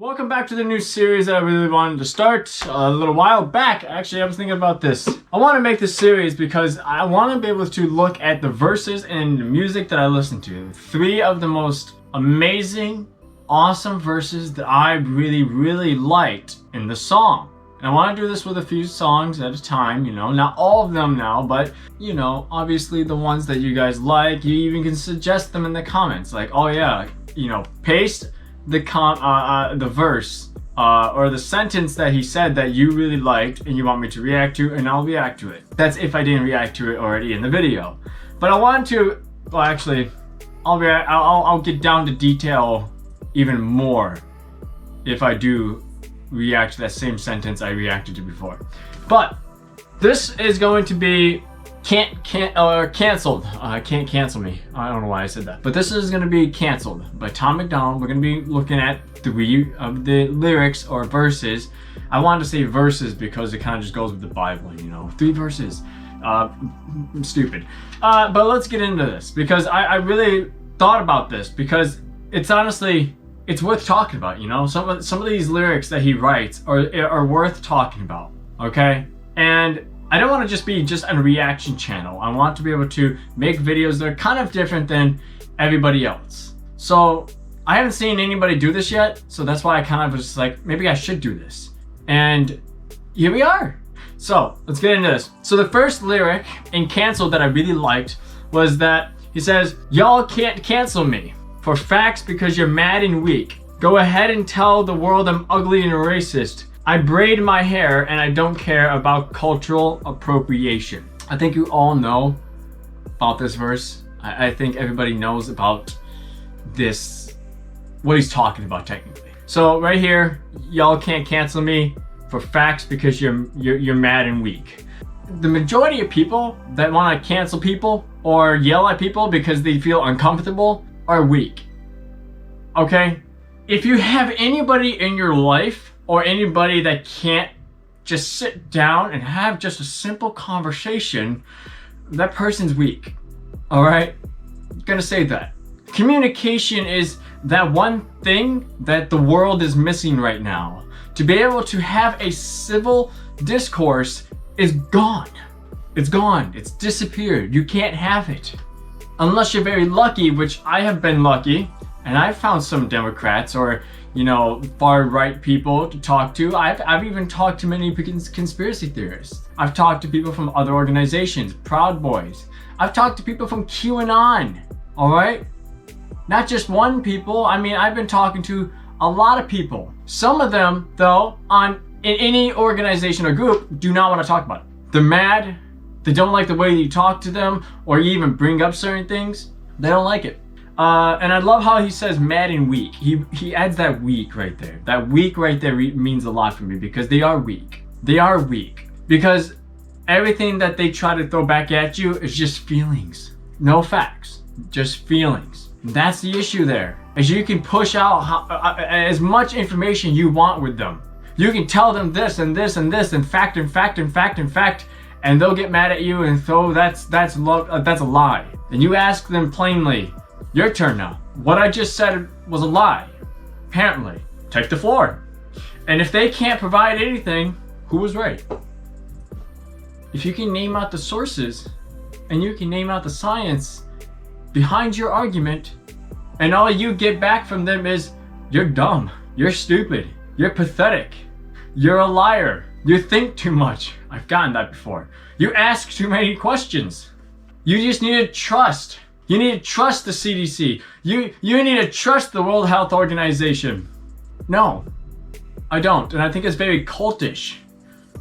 Welcome back to the new series that I really wanted to start a little while back. Actually, I was thinking about this. I want to make this series because I want to be able to look at the verses and the music that I listen to. 3 of the most amazing, awesome verses that I really liked in the song. And I want to do this with a few songs at a time, not all of them now, but, obviously the ones that you guys like. You even can suggest them in the comments. Like, oh yeah, paste the verse or the sentence that he said that you really liked and you want me to react to, and I'll react to it. That's if I didn't react to it already in the video. But I want to, well, actually, I'll get down to detail even more if I do react to that same sentence I reacted to before. But this is going to be canceled. Can't cancel me. I don't know why I said that. But this is going to be canceled by Tom MacDonald. We're going to be looking at 3 of the lyrics or verses. I wanted to say verses because it kind of just goes with the Bible, 3 verses. Stupid. But let's get into this because I really thought about this because it's honestly, it's worth talking about, Some of these lyrics that he writes are worth talking about, okay? And I don't want to just be a reaction channel. I want to be able to make videos that are kind of different than everybody else. So I haven't seen anybody do this yet, so that's why I kind of was like, maybe I should do this. And here we are. So let's get into this. So the first lyric in Canceled that I really liked was that he says, "Y'all can't cancel me for facts because you're mad and weak. Go ahead and tell the world I'm ugly and racist. I braid my hair and I don't care about cultural appropriation." I think you all know about this verse. I think everybody knows about this, what he's talking about technically. So right here, y'all can't cancel me for facts because you're mad and weak. The majority of people that want to cancel people or yell at people because they feel uncomfortable are weak. Okay? If you have anybody in your life or anybody that can't just sit down and have just a simple conversation, that person's weak. All right? I'm gonna say that. Communication is that one thing that the world is missing right now. To be able to have a civil discourse is gone. It's gone. It's disappeared. You can't have it. Unless you're very lucky, which I have been lucky, and I've found some Democrats or far right people to talk to. I've even talked to many conspiracy theorists. I've talked to people from other organizations, Proud Boys. I've talked to people from QAnon, all right? Not just one people. I mean, I've been talking to a lot of people. Some of them, though, in any organization or group, do not want to talk about it. They're mad. They don't like the way you talk to them or you even bring up certain things. They don't like it. And I love how he says mad and weak. He adds that weak right there. That weak right there means a lot for me because they are weak. They are weak because everything that they try to throw back at you is just feelings. No facts, just feelings. That's the issue there. Is you can push out as much information you want with them. You can tell them this and this and this and fact and fact and fact and fact, and they'll get mad at you and throw that's a lie. And you ask them plainly, your turn now. What I just said was a lie. Apparently. Take the floor. And if they can't provide anything, who was right? If you can name out the sources and you can name out the science behind your argument, and all you get back from them is, you're dumb, you're stupid, you're pathetic, you're a liar, you think too much. I've gotten that before. You ask too many questions. You just need to trust. You need to trust the CDC. You need to trust the World Health Organization. No, I don't. And I think it's very cultish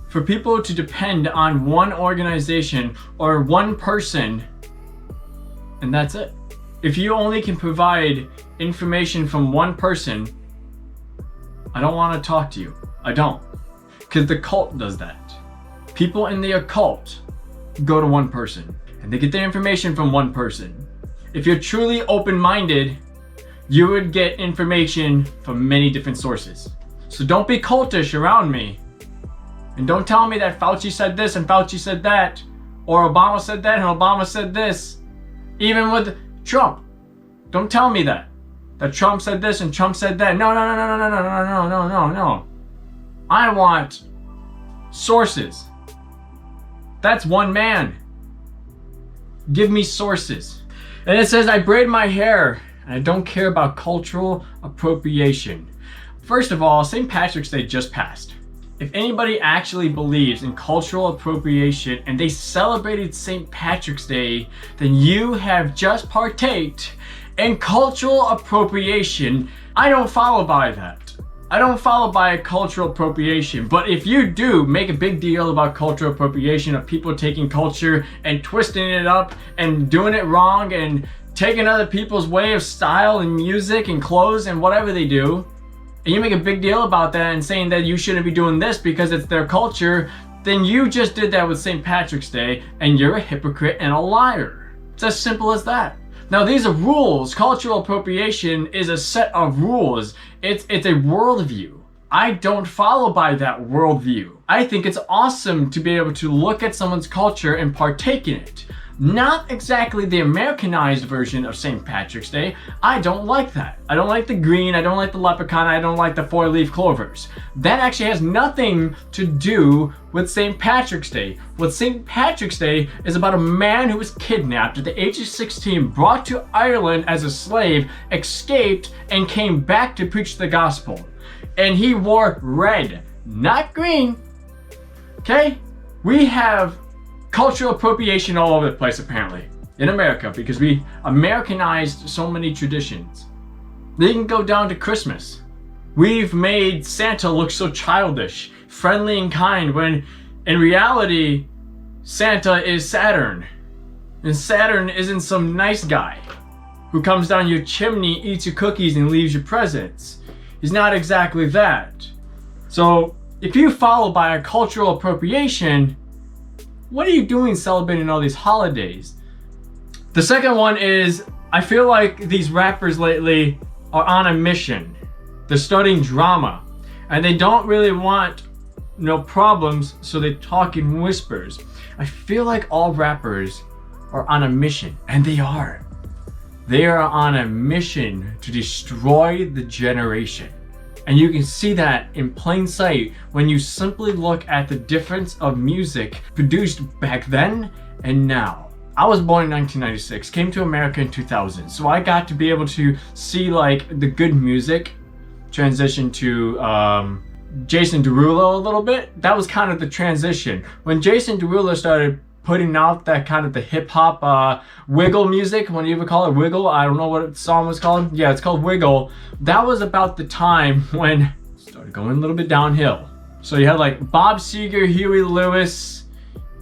for people to depend on one organization or one person, and that's it. If you only can provide information from one person, I don't want to talk to you. I don't. Because the cult does that. People in the occult go to one person and they get their information from one person. If you're truly open-minded, you would get information from many different sources. So don't be cultish around me. And don't tell me that Fauci said this and Fauci said that, or Obama said that and Obama said this. Even with Trump, don't tell me that. that Trump said this and Trump said that. No, no, no, no, no, no, no, no, no, no, no. I want sources. That's one man. Give me sources. And it says, I braid my hair and I don't care about cultural appropriation. First of all, St. Patrick's Day just passed. If anybody actually believes in cultural appropriation and they celebrated St. Patrick's Day, then you have just partaked in cultural appropriation. I don't follow by that. I don't follow by cultural appropriation. But if you do make a big deal about cultural appropriation of people taking culture and twisting it up and doing it wrong and taking other people's way of style and music and clothes and whatever they do, and you make a big deal about that and saying that you shouldn't be doing this because it's their culture, then you just did that with St. Patrick's Day and you're a hypocrite and a liar. It's as simple as that. Now these are rules. Cultural appropriation is a set of rules. It's a worldview. I don't follow by that worldview. I think it's awesome to be able to look at someone's culture and partake in it. Not exactly the Americanized version of St. Patrick's Day. I don't like that. I don't like the green, I don't like the leprechaun, I don't like the 4-leaf clovers. That actually has nothing to do with St. Patrick's Day. What St. Patrick's Day is about a man who was kidnapped at the age of 16, brought to Ireland as a slave, escaped, and came back to preach the gospel. And he wore red, not green. Okay? We have cultural appropriation all over the place apparently in America because we Americanized so many traditions. They can go down to Christmas. We've made Santa look so childish, friendly and kind, when in reality Santa is Saturn. And Saturn isn't some nice guy who comes down your chimney, eats your cookies and leaves your presents. He's not exactly that. So if you follow by a cultural appropriation, what are you doing celebrating all these holidays? The second one is, I feel like these rappers lately are on a mission. They're starting drama and they don't really want no problems, so they talk in whispers. I feel like all rappers are on a mission, and they are. They are on a mission to destroy the generation. And you can see that in plain sight when you simply look at the difference of music produced back then and now. I was born in 1996, came to America in 2000, so I got to be able to see like the good music transition to Jason Derulo a little bit. That was kind of the transition. When Jason Derulo started putting out that kind of the hip-hop wiggle music, when you ever call it wiggle, I don't know what the song was called. Yeah, it's called Wiggle. That was about the time when it started going a little bit downhill. So you had like Bob Seger, Huey Lewis,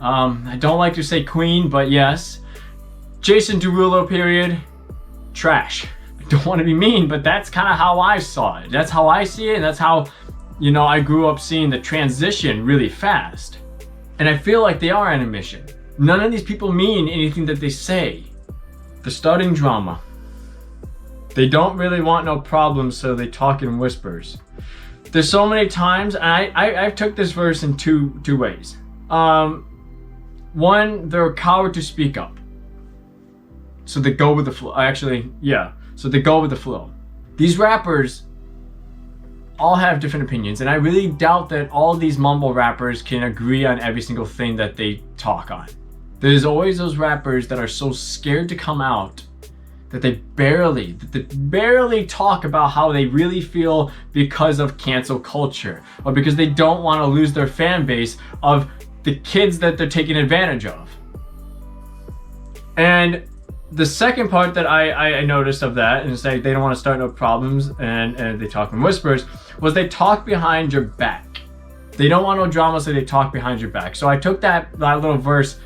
I don't like to say Queen, but yes. Jason Derulo period, trash. I don't want to be mean, but that's kind of how I saw it. That's how I see it, and that's how, you know, I grew up seeing the transition really fast. And I feel like they are on a mission. None of these people mean anything that they say. They're starting drama. They don't really want no problems, so they talk in whispers. There's so many times, and I took this verse in two ways. One, they're a coward to speak up. So they go with the flow. Actually, yeah. So they go with the flow. These rappers all have different opinions, and I really doubt that all these mumble rappers can agree on every single thing that they talk on. There's always those rappers that are so scared to come out that they barely talk about how they really feel because of cancel culture, or because they don't want to lose their fan base of the kids that they're taking advantage of. And the second part that I noticed of that, and say they don't want to start no problems, and they talk in whispers, was they talk behind your back. They don't want no drama, so they talk behind your back. So I took that little verse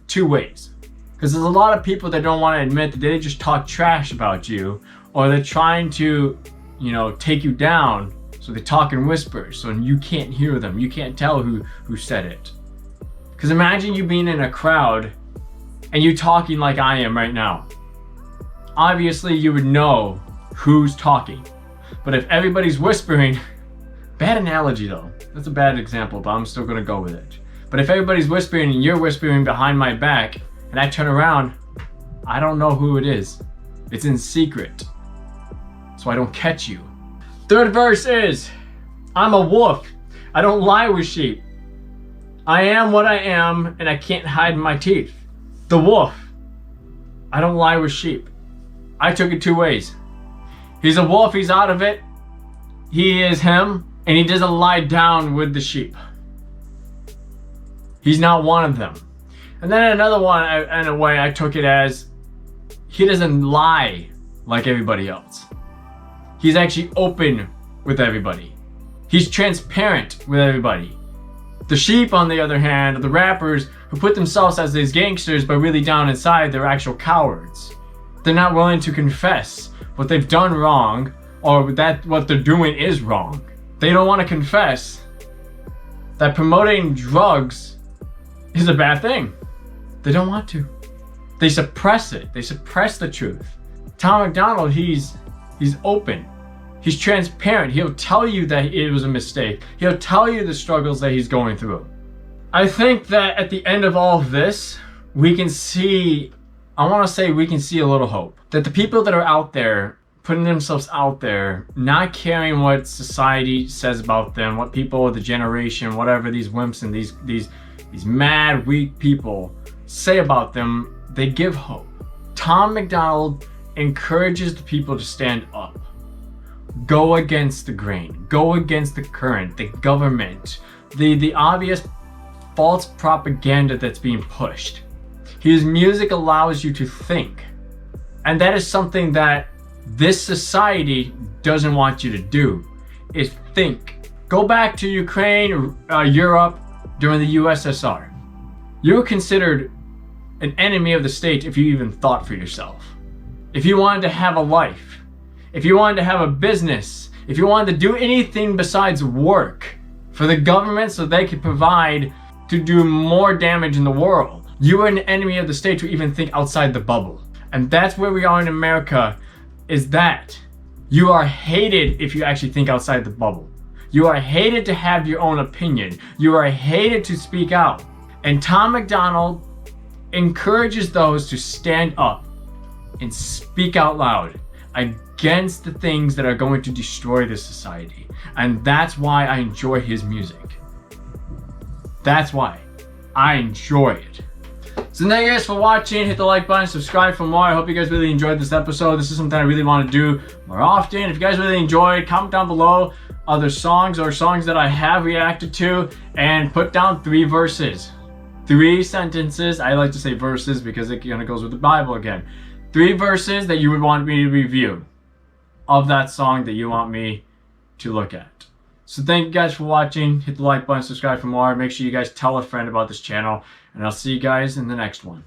two ways. Because there's a lot of people that don't want to admit that they just talk trash about you, or they're trying to, you know, take you down, so they talk in whispers, so you can't hear them. You can't tell who said it. Because imagine you being in a crowd and you talking like I am right now. Obviously you would know who's talking. But if everybody's whispering, bad analogy though, that's a bad example, but I'm still gonna go with it. But if everybody's whispering and you're whispering behind my back, and I turn around, I don't know who it is. It's in secret, so I don't catch you. Third verse is, I'm a wolf. I don't lie with sheep. I am what I am, and I can't hide my teeth. The wolf. I don't lie with sheep. I took it two ways. He's a wolf, he's out of it. He is him, and he doesn't lie down with the sheep. He's not one of them. And then another one, in a way, I took it as, he doesn't lie like everybody else. He's actually open with everybody. He's transparent with everybody. The sheep, on the other hand, are the rappers who put themselves as these gangsters, but really down inside, they're actual cowards. They're not willing to confess what they've done wrong, or that what they're doing is wrong. They don't want to confess that promoting drugs is a bad thing. They don't want to. They suppress it. They suppress the truth. Tom MacDonald, he's open. He's transparent. He'll tell you that it was a mistake. He'll tell you the struggles that he's going through. I think that at the end of all of this, we can see, I want to say we can see a little hope. That the people that are out there, putting themselves out there, not caring what society says about them, what people of the generation, whatever these wimps and these mad, weak people say about them, they give hope. Tom MacDonald encourages the people to stand up. Go against the grain. Go against the current, the government, the obvious false propaganda that's being pushed. His music allows you to think. And that is something that this society doesn't want you to do, is think. Go back to Ukraine, Europe, during the USSR. You were considered an enemy of the state if you even thought for yourself. If you wanted to have a life, if you wanted to have a business, if you wanted to do anything besides work for the government so they could provide to do more damage in the world, you were an enemy of the state to even think outside the bubble. And that's where we are in America, is that you are hated if you actually think outside the bubble. You are hated to have your own opinion. You are hated to speak out. And Tom MacDonald encourages those to stand up and speak out loud against the things that are going to destroy this society. And that's why I enjoy his music. That's why I enjoy it. So thank you guys for watching. Hit the like button, subscribe for more. I hope you guys really enjoyed this episode. This is something I really want to do more often. If you guys really enjoyed, comment down below other songs or songs that I have reacted to, and put down 3 verses. 3 sentences. I like to say verses because it kind of goes with the Bible again. 3 verses that you would want me to review of that song that you want me to look at. So thank you guys for watching. Hit the like button, subscribe for more. Make sure you guys tell a friend about this channel, and I'll see you guys in the next one.